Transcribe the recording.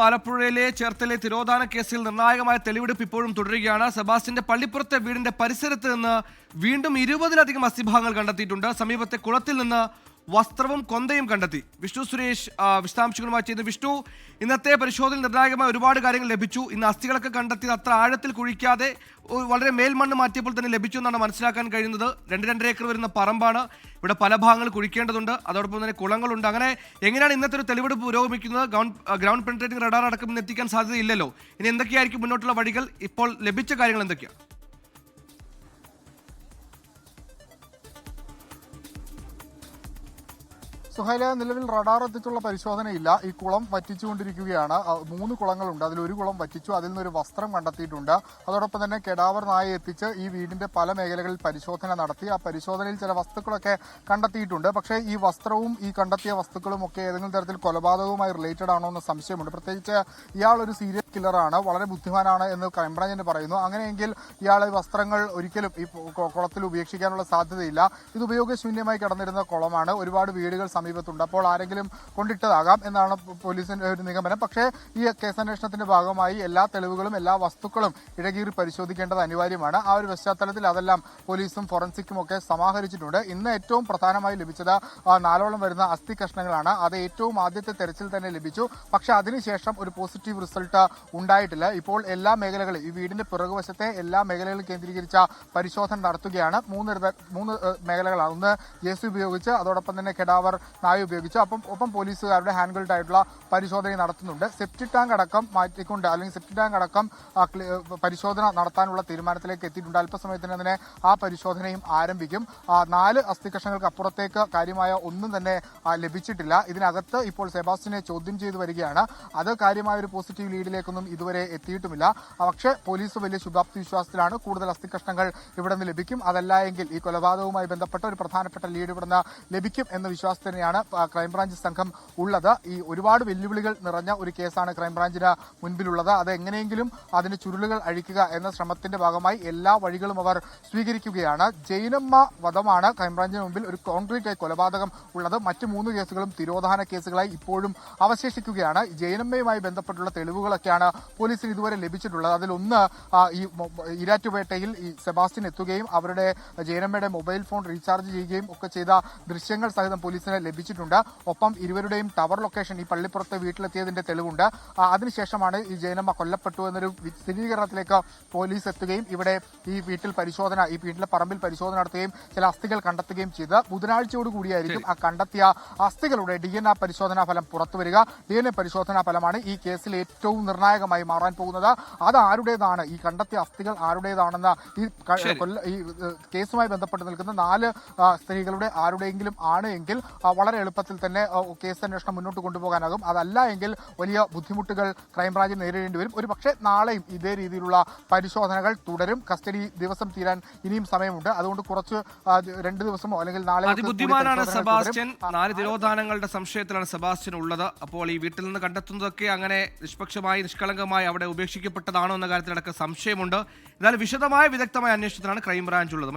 ആലപ്പുഴയിലെ ചേർത്തലെ തിരോധാന കേസിൽ നിർണായകമായ തെളിവെടുപ്പ് ഇപ്പോഴും തുടരുകയാണ്. സെബാസ്റ്റ്യന്റെ പള്ളിപ്പുറത്തെ വീടിന്റെ പരിസരത്ത് നിന്ന് വീണ്ടും 20-ലധികം അസ്ഥിഭാഗങ്ങൾ കണ്ടെത്തിയിട്ടുണ്ട്. സമീപത്തെ കുളത്തിൽ നിന്ന് വസ്ത്രവും കൊന്തയും കണ്ടെത്തി. വിഷ്ണു സുരേഷ് വിശദാംശങ്ങളുമായി ചെയ്യുന്നു. വിഷ്ണു, ഇന്നത്തെ പരിശോധനയിൽ നിർണായകമായ ഒരുപാട് കാര്യങ്ങൾ ലഭിച്ചു. ഇന്ന് അസ്ഥികളൊക്കെ കണ്ടെത്തിയത് അത്ര ആഴത്തിൽ കുഴിക്കാതെ വളരെ മേൽമണ്ണ് മാറ്റിയപ്പോൾ തന്നെ ലഭിച്ചു എന്നാണ് മനസ്സിലാക്കാൻ കഴിയുന്നത്. 2-2.5 ഏക്കർ വരുന്ന പറമ്പാണ്. ഇവിടെ പല ഭാഗങ്ങൾ കുഴിക്കേണ്ടതുണ്ട്, അതോടൊപ്പം തന്നെ കുളങ്ങളുണ്ട്. അങ്ങനെ എങ്ങനെയാണ് ഇന്നത്തെ ഒരു തെളിവെടുപ്പ് പുരോഗമിക്കുന്നത്? ഗ്രൗണ്ട് പെനിട്രേറ്റിംഗ് റഡാർ അടക്കം ഇന്ന് എത്തിക്കാൻ സാധ്യതയില്ലല്ലോ. ഇനി എന്തൊക്കെയായിരിക്കും മുന്നോട്ടുള്ള വഴികൾ? ഇപ്പോൾ ലഭിച്ച കാര്യങ്ങൾ എന്തൊക്കെയാണ്? സുഹൈല, നിലവിൽ റഡാർ എത്തിച്ചുള്ള പരിശോധനയില്ല. ഈ കുളം വറ്റിച്ചുകൊണ്ടിരിക്കുകയാണ്. 3 കുളങ്ങളുണ്ട്, അതിലൊരു കുളം വറ്റിച്ചു. അതിൽ നിന്നൊരു വസ്ത്രം കണ്ടെത്തിയിട്ടുണ്ട്. അതോടൊപ്പം തന്നെ കെടാവർ നായ എത്തിച്ച് ഈ വീടിന്റെ പല മേഖലകളിൽ പരിശോധന നടത്തി. ആ പരിശോധനയിൽ ചില വസ്തുക്കളൊക്കെ കണ്ടെത്തിയിട്ടുണ്ട്. പക്ഷേ ഈ വസ്ത്രവും ഈ കണ്ടെത്തിയ വസ്തുക്കളും ഒക്കെ ഏതെങ്കിലും തരത്തിൽ കൊലപാതകവുമായി റിലേറ്റഡ് ആണോ എന്ന് സംശയമുണ്ട്. പ്രത്യേകിച്ച് ഇയാൾ ഒരു സീരിയൽ കില്ലറാണ്, വളരെ ബുദ്ധിമാനാണ് എന്ന് ക്രൈംബ്രാഞ്ചിന് പറയുന്നു. അങ്ങനെയെങ്കിൽ ഇയാളെ വസ്ത്രങ്ങൾ ഒരിക്കലും ഈ കുളത്തിൽ ഉപേക്ഷിക്കാനുള്ള സാധ്യതയില്ല. ഇത് ഉപയോഗശൂന്യമായി കിടന്നിരുന്ന കുളമാണ്. ഒരുപാട് വീടുകൾ സമീപത്തുണ്ട്. അപ്പോൾ ആരെങ്കിലും കൊണ്ടിട്ടതാകാം എന്നാണ് പോലീസിന്റെ ഒരു നിഗമനം. പക്ഷേ ഈ കേസന്വേഷണത്തിന്റെ ഭാഗമായി എല്ലാ തെളിവുകളും എല്ലാ വസ്തുക്കളും ഇഴകീറി പരിശോധിക്കേണ്ടത് അനിവാര്യമാണ്. ആ ഒരു പശ്ചാത്തലത്തിൽ അതെല്ലാം പോലീസും ഫോറൻസിക്കും ഒക്കെ സമാഹരിച്ചിട്ടുണ്ട്. ഇന്ന് ഏറ്റവും പ്രധാനമായി ലഭിച്ചത് 4ഓളം വരുന്ന അസ്ഥി കഷ്ണങ്ങളാണ്. അത് ഏറ്റവും ആദ്യത്തെ തെരച്ചിൽ തന്നെ ലഭിച്ചു. പക്ഷെ അതിനുശേഷം ഒരു പോസിറ്റീവ് റിസൾട്ട് ഉണ്ടായിട്ടില്ല. ഇപ്പോൾ എല്ലാ മേഖലകളും ഈ വീടിന്റെ പിറകുവശത്തെ എല്ലാ മേഖലകളും കേന്ദ്രീകരിച്ച പരിശോധന നടത്തുകയാണ്. മൂന്ന് മേഖലകളാണ്. ഒന്ന് JC ഉപയോഗിച്ച്, അതോടൊപ്പം തന്നെ കെടാവർ നായ ഉപയോഗിച്ച്, ഒപ്പം പോലീസുകാരുടെ ഹാൻഡ് ആയിട്ടുള്ള പരിശോധന നടത്തുന്നുണ്ട്. സെപ്റ്റിക് ടാങ്ക് അടക്കം മാറ്റിക്കൊണ്ട്, അല്ലെങ്കിൽ സെപ്റ്റിക് ടാങ്ക് അടക്കം പരിശോധന നടത്താനുള്ള തീരുമാനത്തിലേക്ക് എത്തിയിട്ടുണ്ട്. അല്പസമയത്തിന് തന്നെ ആ പരിശോധനയും ആരംഭിക്കും. 4 അസ്ഥികഷ്ണങ്ങൾക്ക് അപ്പുറത്തേക്ക് കാര്യമായ ഒന്നും തന്നെ ലഭിച്ചിട്ടില്ല. ഇതിനകത്ത് ഇപ്പോൾ സെബാസ്റ്റ്യനെ ചോദ്യം ചെയ്തു വരികയാണ്. അത് കാര്യമായ ഒരു പോസിറ്റീവ് ലീഡിലേക്കൊന്നും ഇതുവരെ എത്തിയിട്ടുമില്ല. പക്ഷേ പോലീസ് വലിയ ശുഭാപ്തി വിശ്വാസത്തിലാണ്. കൂടുതൽ അസ്ഥികഷ്ണങ്ങൾ ഇവിടെ നിന്ന് ലഭിക്കും. അതല്ല എങ്കിൽ ഈ കൊലപാതകവുമായി ബന്ധപ്പെട്ട ഒരു പ്രധാനപ്പെട്ട ലീഡ് ഇവിടെ നിന്ന് ലഭിക്കും എന്ന വിശ്വാസത്തിൽ തന്നെയാണ് ക്രൈംബ്രാഞ്ച് സംഘം ഉള്ളത്. ഈ ഒരുപാട് വെല്ലുവിളികൾ നിറഞ്ഞ ഒരു കേസാണ് ക്രൈംബ്രാഞ്ചിന് മുൻപിലുള്ളത്. അത് എങ്ങനെയെങ്കിലും അതിന് ചുരുളുകൾ അഴിക്കുക എന്ന ശ്രമത്തിന്റെ ഭാഗമായി എല്ലാ വഴികളും അവർ സ്വീകരിക്കുകയാണ്. ജൈനമ്മ വധമാണ് ക്രൈംബ്രാഞ്ചിന് മുമ്പിൽ ഒരു കോൺക്രീറ്റ് കൊലപാതകം ഉള്ളത്. മറ്റ് 3 കേസുകളും തിരോധാന കേസുകളായി ഇപ്പോഴും അവശേഷിക്കുകയാണ്. ജൈനമ്മയുമായി ബന്ധപ്പെട്ടുള്ള തെളിവുകളൊക്കെയാണ് പോലീസിന് ഇതുവരെ ലഭിച്ചിട്ടുള്ളത്. അതിലൊന്ന് ഈ ഇരാറ്റുപേട്ടയിൽ ഈ സെബാസ്റ്റ്യൻ എത്തുകയും അവരുടെ ജൈനമ്മയുടെ മൊബൈൽ ഫോൺ റീചാർജ് ചെയ്യുകയും ഒക്കെ ചെയ്ത ദൃശ്യങ്ങൾ സഹിതം പോലീസിന് ലഭിച്ചിട്ടുണ്ട്. ഒപ്പം ഇരുവരുടെയും ടവർ ലൊക്കേഷൻ ഈ പള്ളിപ്പുറത്തെ വീട്ടിലെത്തിയതിന്റെ തെളിവുണ്ട്. അതിനുശേഷമാണ് ഈ ജൈനമ്മ കൊല്ലപ്പെട്ടു എന്നൊരു സ്ഥിരീകരണത്തിലേക്ക് പോലീസ് എത്തുകയും ഇവിടെ ഈ വീട്ടിലെ പറമ്പിൽ പരിശോധന നടത്തുകയും ചില അസ്ഥികൾ കണ്ടെത്തുകയും ചെയ്ത് ബുധനാഴ്ചയോട് കൂടിയായിരിക്കും ആ കണ്ടെത്തിയ അസ്ഥികളുടെ DNA പരിശോധനാ ഫലം പുറത്തുവരിക. DNA പരിശോധനാ ഫലമാണ് ഈ കേസിൽ ഏറ്റവും നിർണായകമായി മാറാൻ പോകുന്നത്. അത് ആരുടേതാണ്, ഈ കണ്ടെത്തിയ അസ്ഥികൾ ആരുടേതാണെന്ന് ഈ കേസുമായി ബന്ധപ്പെട്ട് നിൽക്കുന്ന 4 സ്ത്രീകളുടെ ആരുടെയെങ്കിലും ആണ് എങ്കിൽ വളരെ എളുപ്പത്തിൽ തന്നെ കേസ് അന്വേഷണം മുന്നോട്ട് കൊണ്ടുപോകാനാകും. അതല്ല എങ്കിൽ വലിയ ബുദ്ധിമുട്ടുകൾ ക്രൈംബ്രാഞ്ചിന് നേരിടേണ്ടി വരും. ഒരു പക്ഷേ നാളെയും ഇതേ രീതിയിലുള്ള പരിശോധനകൾ തുടരും. കസ്റ്റഡി ദിവസം തീരാൻ ഇനിയും സമയമുണ്ട്. അതുകൊണ്ട് കുറച്ച് 2 ദിവസമോ അല്ലെങ്കിൽ നാളെ. അതിബുദ്ധിമാനാണ് സെബാസ്റ്റ്യൻ. 4 തിരോധാനങ്ങളുടെ സംശയത്തിലാണ് സെബാസ്റ്റ്യൻ ഉള്ളത്. അപ്പോൾ ഈ വീട്ടിൽ നിന്ന് കണ്ടെത്തുന്നതൊക്കെ അങ്ങനെ നിഷ്പക്ഷമായി നിഷ്കളങ്കമായി അവിടെ ഉപേക്ഷിക്കപ്പെട്ടതാണോ എന്ന കാര്യത്തിലടക്കം സംശയമുണ്ട്. എന്നാൽ വിശദമായ വിദഗ്ധമായ അന്വേഷണത്തിലാണ് ക്രൈംബ്രാഞ്ച് ഉള്ളത്.